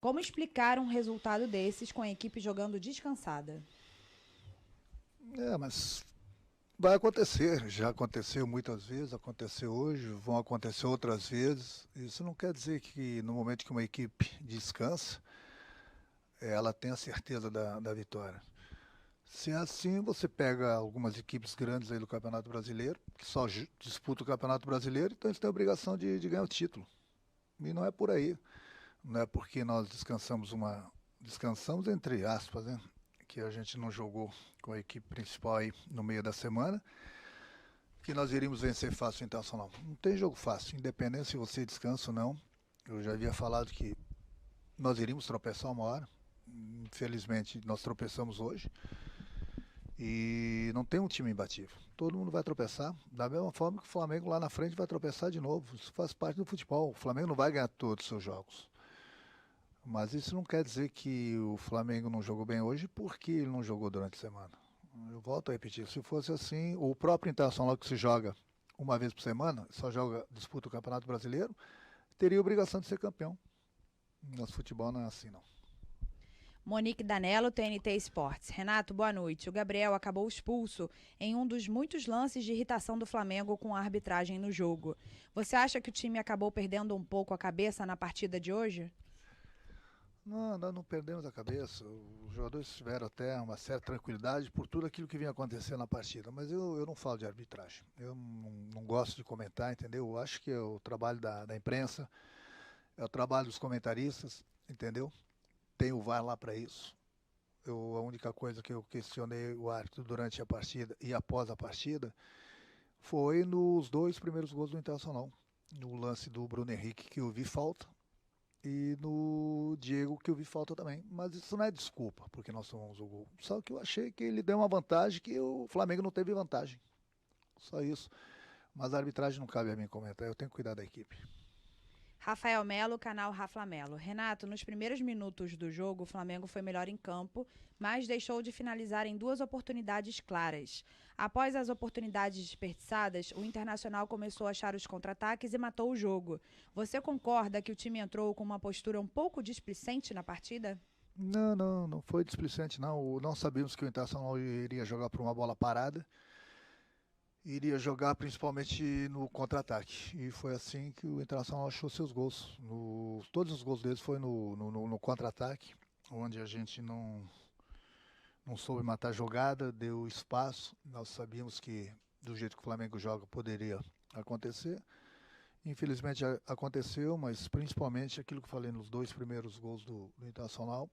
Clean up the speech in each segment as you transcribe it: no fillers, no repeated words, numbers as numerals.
Como explicar um resultado desses com a equipe jogando descansada? Mas vai acontecer, já aconteceu muitas vezes, aconteceu hoje, vão acontecer outras vezes. Isso não quer dizer que no momento que uma equipe descansa, ela tem a certeza da vitória. Se é assim, você pega algumas equipes grandes aí do Campeonato Brasileiro, que só disputam o Campeonato Brasileiro, então eles têm a obrigação de ganhar o título. E não é por aí. Não é porque nós descansamos entre aspas, né? Que a gente não jogou com a equipe principal aí no meio da semana, que nós iríamos vencer fácil o Internacional. Não tem jogo fácil, independente se você descansa ou não. Eu já havia falado que nós iríamos tropeçar uma hora. Infelizmente, nós tropeçamos hoje. E não tem um time imbatível. Todo mundo vai tropeçar. Da mesma forma que o Flamengo lá na frente vai tropeçar de novo. Isso faz parte do futebol. O Flamengo não vai ganhar todos os seus jogos. Mas isso não quer dizer que o Flamengo não jogou bem hoje porque ele não jogou durante a semana. Eu volto a repetir, se fosse assim, o próprio Internacional que se joga uma vez por semana, só joga, disputa o Campeonato Brasileiro, teria a obrigação de ser campeão. Nosso futebol não é assim, não. Monique Danello, TNT Esportes. Renato, boa noite. O Gabriel acabou expulso em um dos muitos lances de irritação do Flamengo com a arbitragem no jogo. Você acha que o time acabou perdendo um pouco a cabeça na partida de hoje? Não, nós não perdemos a cabeça. Os jogadores tiveram até uma certa tranquilidade por tudo aquilo que vinha acontecendo na partida. Mas eu não falo de arbitragem. Eu não gosto de comentar, entendeu? Eu acho que é o trabalho da imprensa, é o trabalho dos comentaristas, entendeu? Tem o VAR lá para isso. A única coisa que eu questionei o árbitro durante a partida e após a partida foi nos dois primeiros gols do Internacional. No lance do Bruno Henrique, que eu vi falta, e no Diego, que eu vi falta também. Mas isso não é desculpa, porque nós tomamos o gol. Só que eu achei que ele deu uma vantagem que o Flamengo não teve vantagem. Só isso. Mas a arbitragem não cabe a mim comentar, eu tenho que cuidar da equipe. Rafael Melo, canal Rafa Melo. Renato, nos primeiros minutos do jogo, o Flamengo foi melhor em campo, mas deixou de finalizar em duas oportunidades claras. Após as oportunidades desperdiçadas, o Internacional começou a achar os contra-ataques e matou o jogo. Você concorda que o time entrou com uma postura um pouco displicente na partida? Não foi displicente não. Não sabíamos que o Internacional iria jogar por uma bola parada, iria jogar principalmente no contra-ataque. E foi assim que o Internacional achou seus gols. Todos os gols deles foi no contra-ataque, onde a gente não soube matar a jogada, deu espaço. Nós sabíamos que do jeito que o Flamengo joga poderia acontecer. Infelizmente aconteceu, mas principalmente aquilo que eu falei nos dois primeiros gols do Internacional.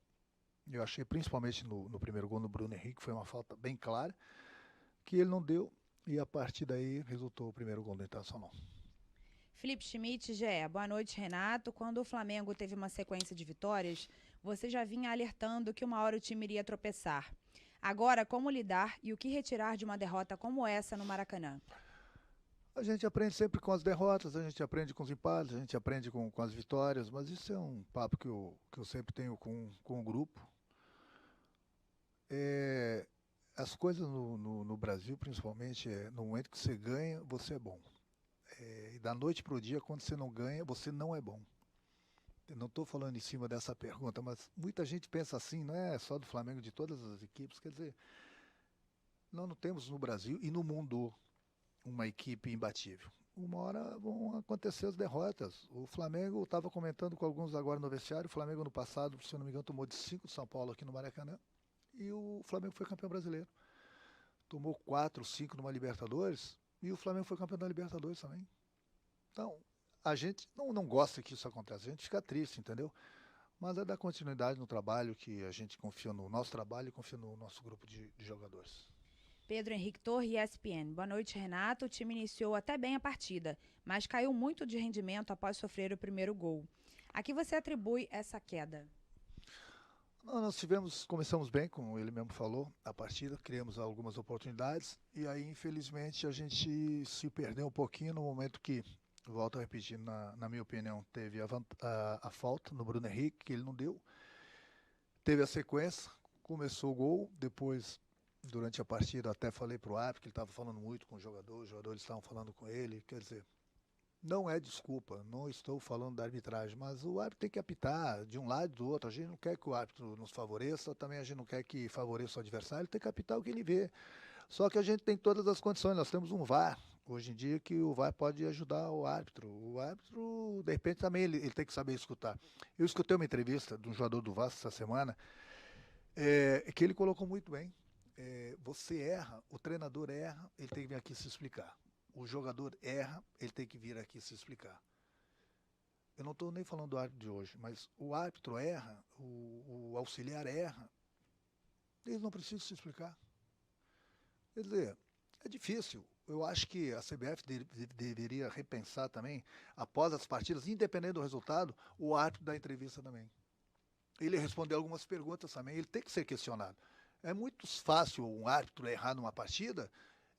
Eu achei principalmente no primeiro gol no Bruno Henrique, foi uma falta bem clara, que ele não deu, e a partir daí resultou o primeiro gol do Internacional. Felipe Schmidt, GE. Boa noite, Renato. Quando o Flamengo teve uma sequência de vitórias, você já vinha alertando que uma hora o time iria tropeçar. Agora, como lidar e o que retirar de uma derrota como essa no Maracanã? A gente aprende sempre com as derrotas, a gente aprende com os empates, a gente aprende com as vitórias, mas isso é um papo que eu sempre tenho com o grupo. É, as coisas no Brasil, principalmente, no momento que você ganha, você é bom. E da noite para o dia, quando você não ganha, você não é bom. Eu não estou falando em cima dessa pergunta, mas muita gente pensa assim, não é só do Flamengo, de todas as equipes. Quer dizer, nós não temos no Brasil e no mundo uma equipe imbatível. Uma hora vão acontecer as derrotas. O Flamengo, estava comentando com alguns agora no vestiário, o Flamengo no passado, se eu não me engano, tomou de 5 de São Paulo aqui no Maracanã. E o Flamengo foi campeão brasileiro. Tomou 4, 5 numa Libertadores e o Flamengo foi campeão da Libertadores também. Então, a gente não gosta que isso aconteça, a gente fica triste, entendeu? Mas é dar continuidade no trabalho, que a gente confia no nosso trabalho e confia no nosso grupo de jogadores. Pedro Henrique Torre, ESPN. Boa noite, Renato. O time iniciou até bem a partida, mas caiu muito de rendimento após sofrer o primeiro gol. A que você atribui essa queda? Começamos bem, como ele mesmo falou, a partida, criamos algumas oportunidades e aí, infelizmente, a gente se perdeu um pouquinho no momento que, volto a repetir, na minha opinião, teve a falta no Bruno Henrique, que ele não deu. Teve a sequência, começou o gol, depois, durante a partida, até falei pro árbitro que ele estava falando muito com os jogadores estavam falando com ele, quer dizer, Não é desculpa, não estou falando da arbitragem, mas o árbitro tem que apitar de um lado e do outro. A gente não quer que o árbitro nos favoreça, também a gente não quer que favoreça o adversário, ele tem que apitar o que ele vê. Só que a gente tem todas as condições, nós temos um VAR, hoje em dia, que o VAR pode ajudar o árbitro. O árbitro, de repente, também ele tem que saber escutar. Eu escutei uma entrevista de um jogador do Vasco essa semana, que ele colocou muito bem. Você erra, o treinador erra, ele tem que vir aqui se explicar. O jogador erra, ele tem que vir aqui se explicar. Eu não estou nem falando do árbitro de hoje, mas o árbitro erra, o auxiliar erra, eles não precisam se explicar. Quer dizer, é difícil. Eu acho que a CBF deveria repensar também, após as partidas, independente do resultado, o árbitro da entrevista também. Ele respondeu algumas perguntas também, ele tem que ser questionado. É muito fácil um árbitro errar numa partida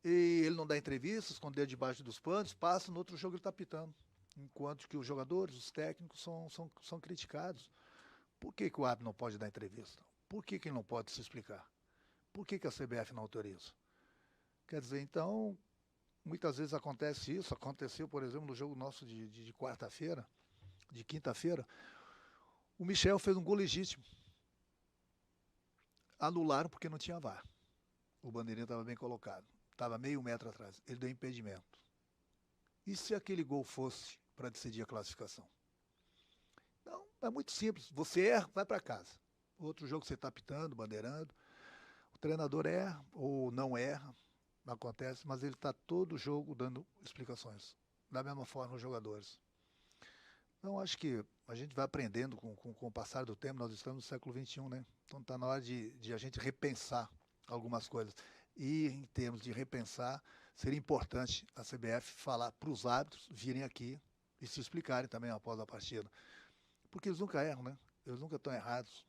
e ele não dá entrevista, esconder debaixo dos panos, passa, no outro jogo ele está pitando. Enquanto que os jogadores, os técnicos são criticados. Por que o árbitro não pode dar entrevista? Por que ele não pode se explicar? Por que a CBF não autoriza? Quer dizer, então, muitas vezes acontece isso. Aconteceu, por exemplo, no jogo nosso de quarta-feira, de quinta-feira, o Michel fez um gol legítimo. Anularam porque não tinha VAR. O bandeirinha estava bem colocado. Estava meio metro atrás. Ele deu impedimento. E se aquele gol fosse para decidir a classificação? Então, é muito simples. Você erra, vai para casa. Outro jogo você está apitando, bandeirando. O treinador erra ou não erra. Acontece, mas ele está todo jogo dando explicações. Da mesma forma os jogadores. Então, acho que a gente vai aprendendo com o passar do tempo. Nós estamos no século XXI, né? Então, está na hora de a gente repensar algumas coisas. E, em termos de repensar, seria importante a CBF falar para os árbitros virem aqui e se explicarem também após a partida. Porque eles nunca erram, né? Eles nunca estão errados.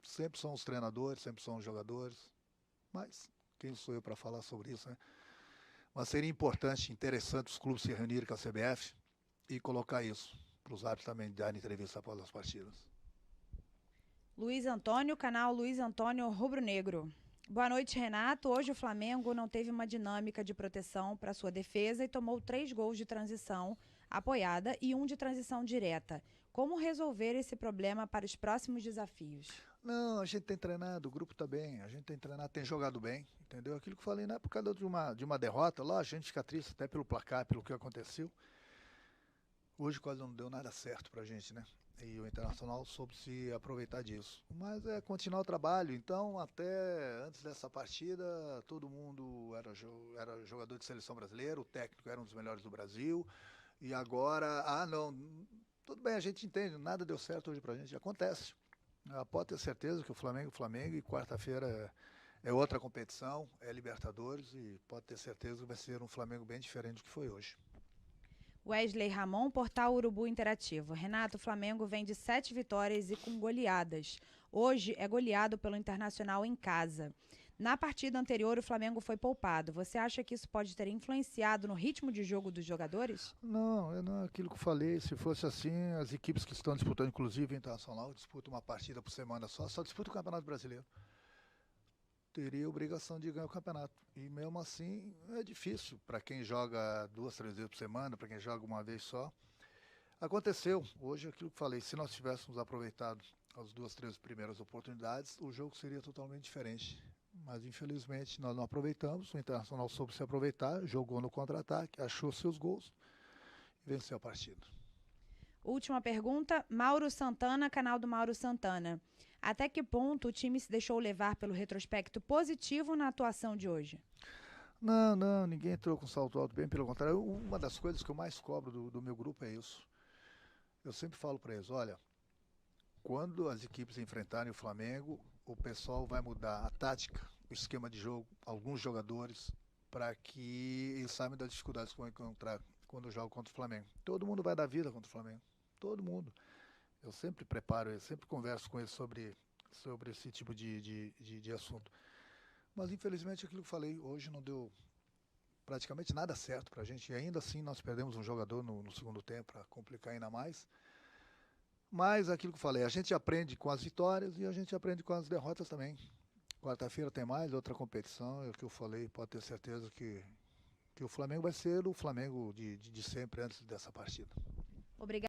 Sempre são os treinadores, sempre são os jogadores. Mas quem sou eu para falar sobre isso, né? Mas seria importante, interessante os clubes se reunirem com a CBF e colocar isso para os árbitros também darem entrevista após as partidas. Luiz Antônio, canal Luiz Antônio Rubro Negro. Boa noite, Renato. Hoje o Flamengo não teve uma dinâmica de proteção para sua defesa e tomou 3 gols de transição apoiada e 1 de transição direta. Como resolver esse problema para os próximos desafios? Não, a gente tem treinado, o grupo está bem, a gente tem treinado, tem jogado bem, entendeu? Aquilo que eu falei, não é por causa de uma derrota, lá a gente fica triste até pelo placar, pelo que aconteceu. Hoje quase não deu nada certo pra gente, né? E o Internacional soube se aproveitar disso. Mas é continuar o trabalho. Então, até antes dessa partida, todo mundo era jogador de seleção brasileira, o técnico era um dos melhores do Brasil. E agora, não, tudo bem, a gente entende, nada deu certo hoje pra gente, acontece. Pode ter certeza que o Flamengo, e quarta-feira é outra competição, é Libertadores, e pode ter certeza que vai ser um Flamengo bem diferente do que foi hoje. Wesley Ramon, Portal Urubu Interativo. Renato, o Flamengo vem de 7 vitórias e com goleadas. Hoje é goleado pelo Internacional em casa. Na partida anterior, o Flamengo foi poupado. Você acha que isso pode ter influenciado no ritmo de jogo dos jogadores? Não, aquilo que eu falei, se fosse assim, as equipes que estão disputando, inclusive o Internacional, disputam uma partida por semana só disputa o Campeonato Brasileiro. Teria a obrigação de ganhar o campeonato. E mesmo assim é difícil para quem joga 2, 3 vezes por semana, para quem joga uma vez só. Aconteceu, hoje aquilo que falei, se nós tivéssemos aproveitado as 2, 3 primeiras oportunidades, o jogo seria totalmente diferente. Mas infelizmente nós não aproveitamos, o Internacional soube se aproveitar, jogou no contra-ataque, achou seus gols e venceu a partida. Última pergunta, Mauro Santana, canal do Mauro Santana. Até que ponto o time se deixou levar pelo retrospecto positivo na atuação de hoje? Não, ninguém entrou com salto alto, bem pelo contrário. Uma das coisas que eu mais cobro do meu grupo é isso. Eu sempre falo para eles, olha, quando as equipes enfrentarem o Flamengo, o pessoal vai mudar a tática, o esquema de jogo, alguns jogadores, para que eles saibam das dificuldades que vão encontrar quando jogam contra o Flamengo. Todo mundo vai dar vida contra o Flamengo, todo mundo. Eu sempre preparo, eu sempre converso com eles sobre esse tipo de assunto. Mas infelizmente aquilo que eu falei, hoje não deu praticamente nada certo pra gente. E ainda assim nós perdemos um jogador no segundo tempo para complicar ainda mais. Mas aquilo que eu falei, a gente aprende com as vitórias e a gente aprende com as derrotas também. Quarta-feira tem mais outra competição, é o que eu falei, pode ter certeza que que o Flamengo vai ser o Flamengo de sempre antes dessa partida. Obrigada.